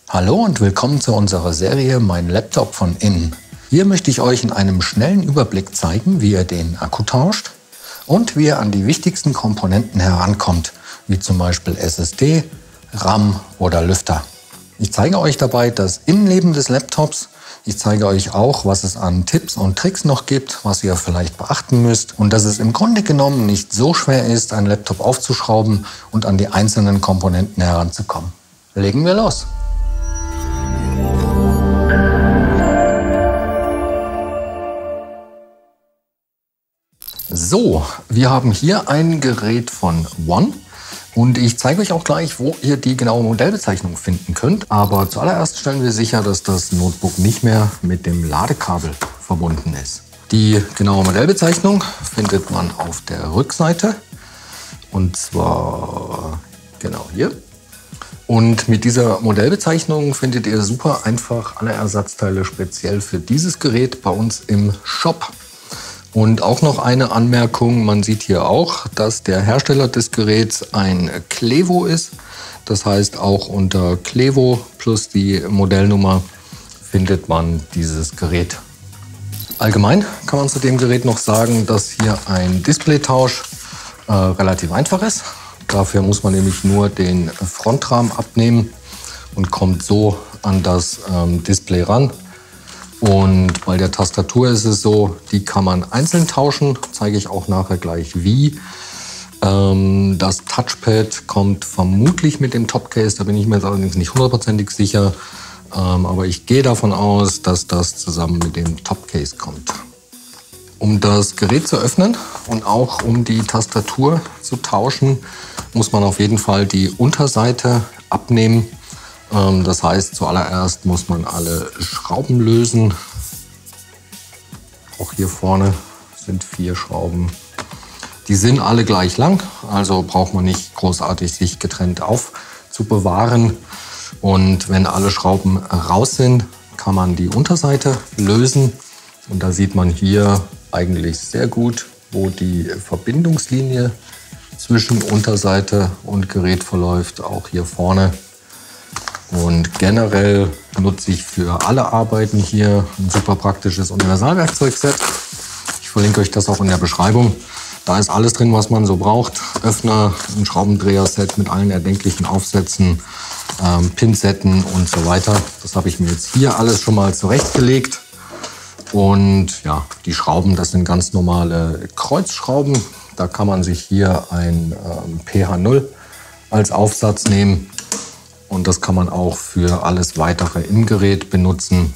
Hallo und willkommen zu unserer Serie Mein Laptop von innen. Hier möchte ich euch in einem schnellen Überblick zeigen, wie ihr den Akku tauscht und wie ihr an die wichtigsten Komponenten herankommt, wie zum Beispiel SSD, RAM oder Lüfter. Ich zeige euch dabei das Innenleben des Laptops. Ich zeige euch auch, was es an Tipps und Tricks noch gibt, was ihr vielleicht beachten müsst und dass es im Grunde genommen nicht so schwer ist, einen Laptop aufzuschrauben und an die einzelnen Komponenten heranzukommen. Legen wir los! So, wir haben hier ein Gerät von One und ich zeige euch auch gleich, wo ihr die genaue Modellbezeichnung finden könnt. Aber zuallererst stellen wir sicher, dass das Notebook nicht mehr mit dem Ladekabel verbunden ist. Die genaue Modellbezeichnung findet man auf der Rückseite und zwar genau hier. Und mit dieser Modellbezeichnung findet ihr super einfach alle Ersatzteile speziell für dieses Gerät bei uns im Shop. Und auch noch eine Anmerkung, man sieht hier auch, dass der Hersteller des Geräts ein Clevo ist. Das heißt, auch unter Clevo plus die Modellnummer findet man dieses Gerät. Allgemein kann man zu dem Gerät noch sagen, dass hier ein Displaytausch relativ einfach ist. Dafür muss man nämlich nur den Frontrahmen abnehmen und kommt so an das Display ran. Und bei der Tastatur ist es so, die kann man einzeln tauschen, zeige ich auch nachher gleich wie. Das Touchpad kommt vermutlich mit dem Topcase, da bin ich mir jetzt allerdings nicht hundertprozentig sicher. Aber ich gehe davon aus, dass das zusammen mit dem Topcase kommt. Um das Gerät zu öffnen und auch um die Tastatur zu tauschen, muss man auf jeden Fall die Unterseite abnehmen. Das heißt, zuallererst muss man alle Schrauben lösen. Auch hier vorne sind 4 Schrauben. Die sind alle gleich lang, also braucht man nicht großartig sich getrennt aufzubewahren. Und wenn alle Schrauben raus sind, kann man die Unterseite lösen. Und da sieht man hier eigentlich sehr gut, wo die Verbindungslinie zwischen Unterseite und Gerät verläuft, auch hier vorne. Und generell nutze ich für alle Arbeiten hier ein super praktisches Universalwerkzeugset. Ich verlinke euch das auch in der Beschreibung. Da ist alles drin, was man so braucht. Öffner, ein Schraubendreher-Set mit allen erdenklichen Aufsätzen, Pinzetten und so weiter. Das habe ich mir jetzt hier alles schon mal zurechtgelegt. Und ja, die Schrauben, das sind ganz normale Kreuzschrauben. Da kann man sich hier ein PH0 als Aufsatz nehmen. Und das kann man auch für alles weitere im Gerät benutzen.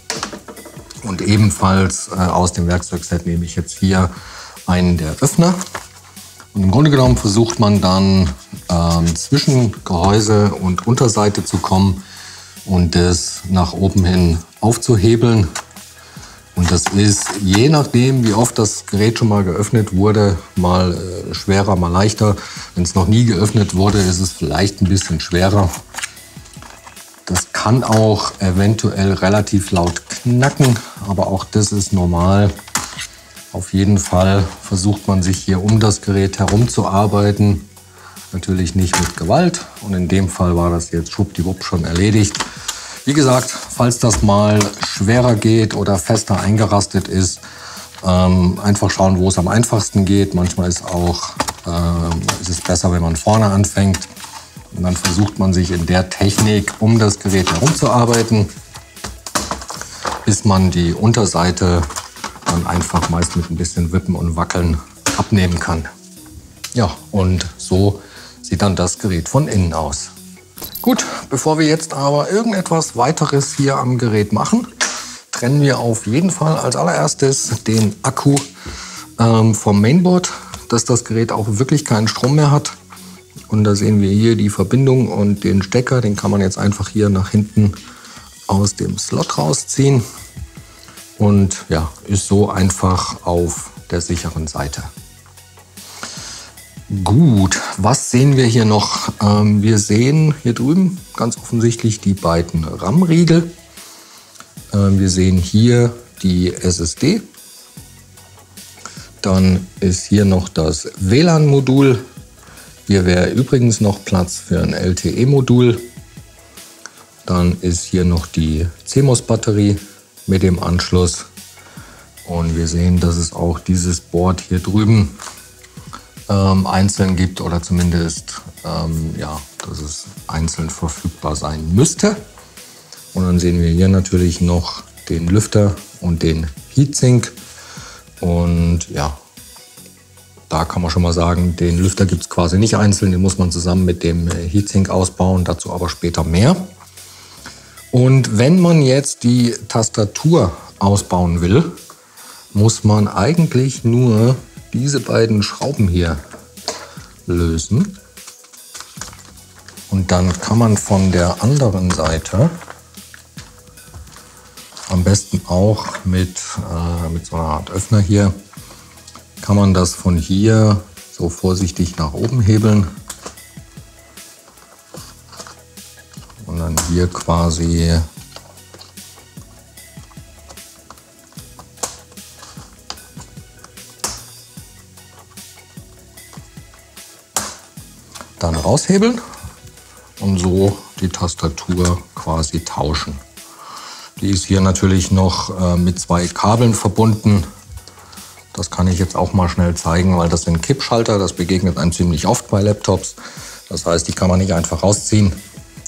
Und ebenfalls aus dem Werkzeugset nehme ich jetzt hier einen der Öffner. Und im Grunde genommen versucht man dann zwischen Gehäuse und Unterseite zu kommen und das nach oben hin aufzuhebeln. Und das ist, je nachdem, wie oft das Gerät schon mal geöffnet wurde, mal schwerer, mal leichter. Wenn es noch nie geöffnet wurde, ist es vielleicht ein bisschen schwerer. Das kann auch eventuell relativ laut knacken, aber auch das ist normal. Auf jeden Fall versucht man sich hier um das Gerät herum zu arbeiten. Natürlich nicht mit Gewalt und in dem Fall war das jetzt schwuppdiwupp schon erledigt. Wie gesagt, falls das mal schwerer geht oder fester eingerastet ist, einfach schauen, wo es am einfachsten geht. Manchmal ist es besser, wenn man vorne anfängt. Und dann versucht man sich in der Technik um das Gerät herumzuarbeiten, bis man die Unterseite dann einfach meist mit ein bisschen Wippen und Wackeln abnehmen kann. Ja, und so sieht dann das Gerät von innen aus. Gut, bevor wir jetzt aber irgendetwas weiteres hier am Gerät machen, trennen wir auf jeden Fall als allererstes den Akku vom Mainboard, dass das Gerät auch wirklich keinen Strom mehr hat. Und da sehen wir hier die Verbindung und den Stecker, den kann man jetzt einfach hier nach hinten aus dem Slot rausziehen. Und ja, ist so einfach auf der sicheren Seite. Gut, was sehen wir hier noch? Wir sehen hier drüben ganz offensichtlich die beiden RAM-Riegel. Wir sehen hier die SSD. Dann ist hier noch das WLAN-Modul. Hier wäre übrigens noch Platz für ein LTE-Modul. Dann ist hier noch die CMOS-Batterie mit dem Anschluss. Und wir sehen, dass es auch dieses Board hier drüben einzeln gibt oder zumindest ja, dass es einzeln verfügbar sein müsste. Und dann sehen wir hier natürlich noch den Lüfter und den Heatsink. Und ja, da kann man schon mal sagen, den Lüfter gibt es quasi nicht einzeln, den muss man zusammen mit dem Heatsink ausbauen, dazu aber später mehr. Und wenn man jetzt die Tastatur ausbauen will, muss man eigentlich nur diese beiden Schrauben hier lösen. Und dann kann man von der anderen Seite am besten auch mit so einer Art Öffner hier, kann man das von hier so vorsichtig nach oben hebeln. Und dann hier quasi dann raushebeln und so die Tastatur quasi tauschen. Die ist hier natürlich noch mit 2 Kabeln verbunden. Das kann ich jetzt auch mal schnell zeigen, weil das sind Kippschalter. Das begegnet einem ziemlich oft bei Laptops. Das heißt, die kann man nicht einfach rausziehen.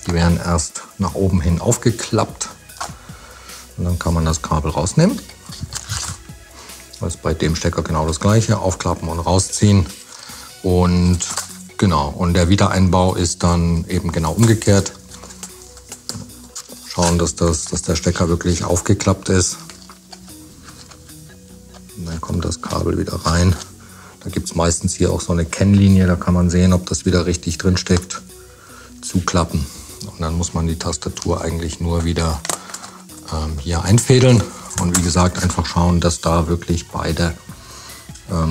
Die werden erst nach oben hin aufgeklappt. Und dann kann man das Kabel rausnehmen. Das ist bei dem Stecker genau das gleiche. Aufklappen und rausziehen. Und genau, und der Wiedereinbau ist dann eben genau umgekehrt. Schauen, dass der Stecker wirklich aufgeklappt ist. Und dann kommt das Kabel wieder rein. Da gibt es meistens hier auch so eine Kennlinie, da kann man sehen, ob das wieder richtig drin steckt. Zuklappen. Und dann muss man die Tastatur eigentlich nur wieder hier einfädeln. Und wie gesagt, einfach schauen, dass da wirklich beide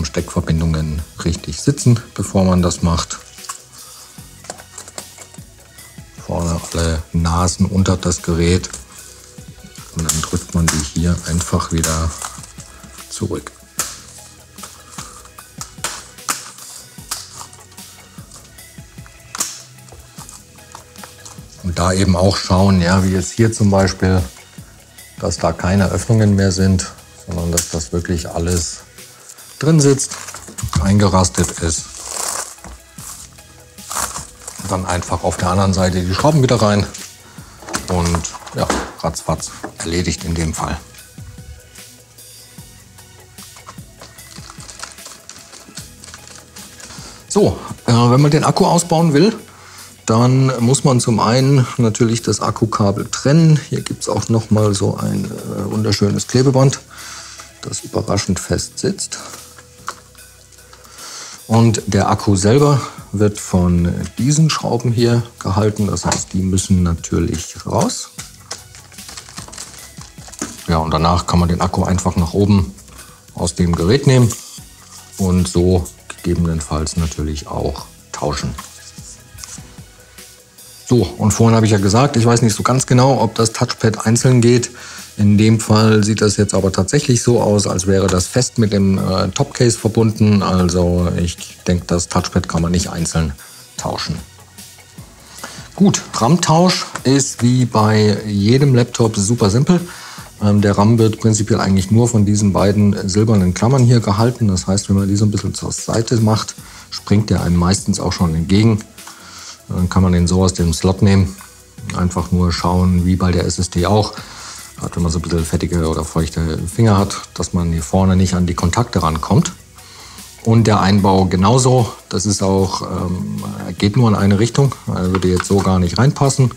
Steckverbindungen richtig sitzen, bevor man das macht. Vorne alle Nasen unter das Gerät. Und dann drückt man die hier einfach wieder zurück. Und da eben auch schauen, ja, wie jetzt hier zum Beispiel, dass da keine Öffnungen mehr sind, sondern dass das wirklich alles drin sitzt, eingerastet ist. Und dann einfach auf der anderen Seite die Schrauben wieder rein und ja, ratzfatz erledigt in dem Fall. So, wenn man den Akku ausbauen will, dann muss man zum einen natürlich das Akkukabel trennen. Hier gibt es auch noch mal so ein wunderschönes Klebeband, das überraschend fest sitzt. Und der Akku selber wird von diesen Schrauben hier gehalten. Das heißt, die müssen natürlich raus. Ja, und danach kann man den Akku einfach nach oben aus dem Gerät nehmen und so gegebenenfalls natürlich auch tauschen. So, und vorhin habe ich ja gesagt, ich weiß nicht so ganz genau, ob das Touchpad einzeln geht. In dem Fall sieht das jetzt aber tatsächlich so aus, als wäre das fest mit dem Topcase verbunden. Also ich denke, das Touchpad kann man nicht einzeln tauschen. Gut, RAM-Tausch ist wie bei jedem Laptop super simpel. Der RAM wird prinzipiell eigentlich nur von diesen beiden silbernen Klammern hier gehalten. Das heißt, wenn man die so ein bisschen zur Seite macht, springt der einem meistens auch schon entgegen. Dann kann man den so aus dem Slot nehmen. Einfach nur schauen, wie bei der SSD auch. Gerade wenn man so ein bisschen fettige oder feuchte Finger hat, dass man hier vorne nicht an die Kontakte rankommt. Und der Einbau genauso. Das ist auch, geht nur in eine Richtung. Er würde jetzt so gar nicht reinpassen.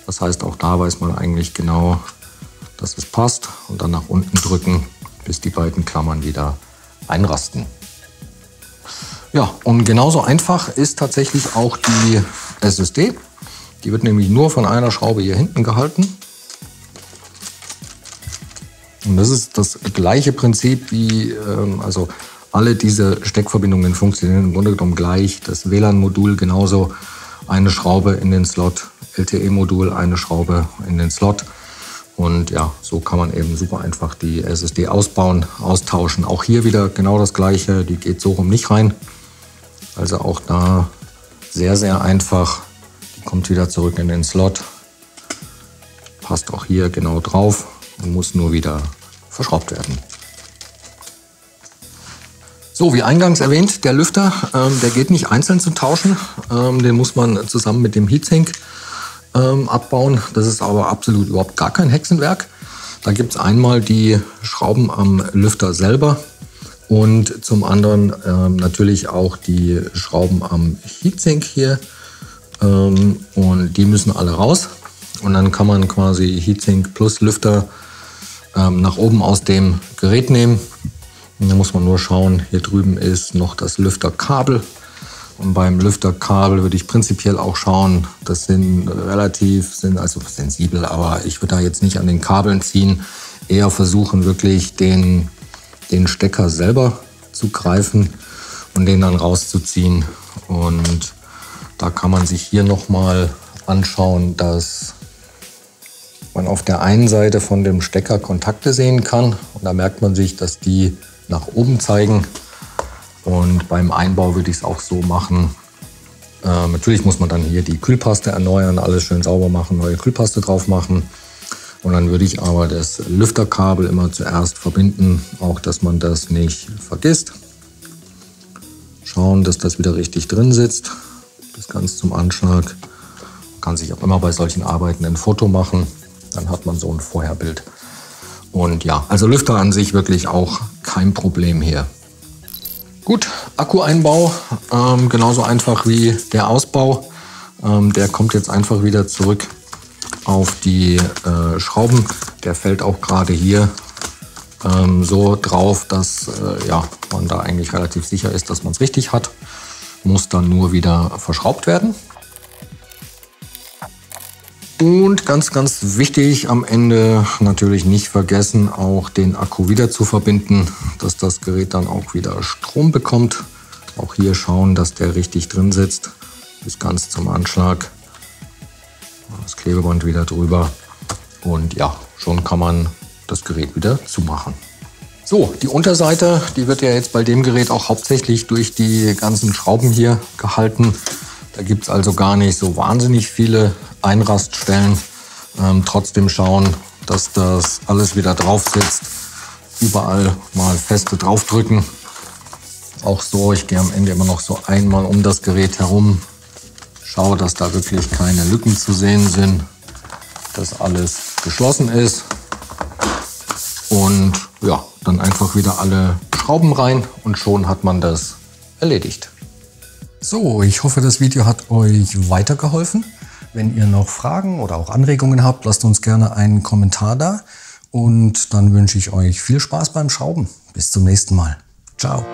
Das heißt, auch da weiß man eigentlich genau, dass es passt. Und dann nach unten drücken, bis die beiden Klammern wieder einrasten. Ja, und genauso einfach ist tatsächlich auch die SSD. Die wird nämlich nur von einer Schraube hier hinten gehalten. Und das ist das gleiche Prinzip wie, also alle diese Steckverbindungen funktionieren im Grunde genommen gleich. Das WLAN-Modul genauso, eine Schraube in den Slot, LTE-Modul, eine Schraube in den Slot. Und ja, so kann man eben super einfach die SSD ausbauen, austauschen. Auch hier wieder genau das gleiche, die geht so rum nicht rein. Also auch da sehr, sehr einfach. Die kommt wieder zurück in den Slot. passt auch hier genau drauf und muss nur wieder verschraubt werden. So, wie eingangs erwähnt, der Lüfter, der geht nicht einzeln zu tauschen. Den muss man zusammen mit dem Heatsink abbauen. Das ist aber absolut überhaupt gar kein Hexenwerk. Da gibt es einmal die Schrauben am Lüfter selber und zum anderen natürlich auch die Schrauben am Heatsink hier. Und die müssen alle raus. Und dann kann man quasi Heatsink plus Lüfter nach oben aus dem Gerät nehmen. Und dann muss man nur schauen, hier drüben ist noch das Lüfterkabel. Und beim Lüfterkabel würde ich prinzipiell auch schauen, das sind also sensibel, aber ich würde da jetzt nicht an den Kabeln ziehen. Eher versuchen wirklich den Stecker selber zu greifen und den dann rauszuziehen. Und da kann man sich hier nochmal anschauen, dass man auf der einen Seite von dem Stecker Kontakte sehen kann. Und da merkt man sich, dass die nach oben zeigen. Und beim Einbau würde ich es auch so machen. Natürlich muss man dann hier die Kühlpaste erneuern, alles schön sauber machen, neue Kühlpaste drauf machen. Und dann würde ich aber das Lüfterkabel immer zuerst verbinden, auch dass man das nicht vergisst. Schauen, dass das wieder richtig drin sitzt, bis ganz zum Anschlag. Man kann sich auch immer bei solchen Arbeiten ein Foto machen, dann hat man so ein Vorherbild. Und ja, also Lüfter an sich wirklich auch kein Problem hier. Gut, Akkueinbau, genauso einfach wie der Ausbau. Der kommt jetzt einfach wieder zurück auf die Schrauben. Der fällt auch gerade hier so drauf, dass man da eigentlich relativ sicher ist, dass man es richtig hat. Muss dann nur wieder verschraubt werden. Und ganz, ganz wichtig, am Ende natürlich nicht vergessen, auch den Akku wieder zu verbinden, dass das Gerät dann auch wieder Strom bekommt. Auch hier schauen, dass der richtig drin sitzt, bis ganz zum Anschlag. Das Klebeband wieder drüber und ja, schon kann man das Gerät wieder zumachen. So, die Unterseite, die wird ja jetzt bei dem Gerät auch hauptsächlich durch die ganzen Schrauben hier gehalten. Da gibt es also gar nicht so wahnsinnig viele Einraststellen. Trotzdem schauen, dass das alles wieder drauf sitzt. Überall mal feste draufdrücken. Auch so, ich gehe am Ende immer noch so einmal um das Gerät herum. Schaue, dass da wirklich keine Lücken zu sehen sind. Dass alles geschlossen ist. Und ja, dann einfach wieder alle Schrauben rein und schon hat man das erledigt. So, ich hoffe, das Video hat euch weitergeholfen. Wenn ihr noch Fragen oder auch Anregungen habt, lasst uns gerne einen Kommentar da. Und dann wünsche ich euch viel Spaß beim Schrauben. Bis zum nächsten Mal. Ciao.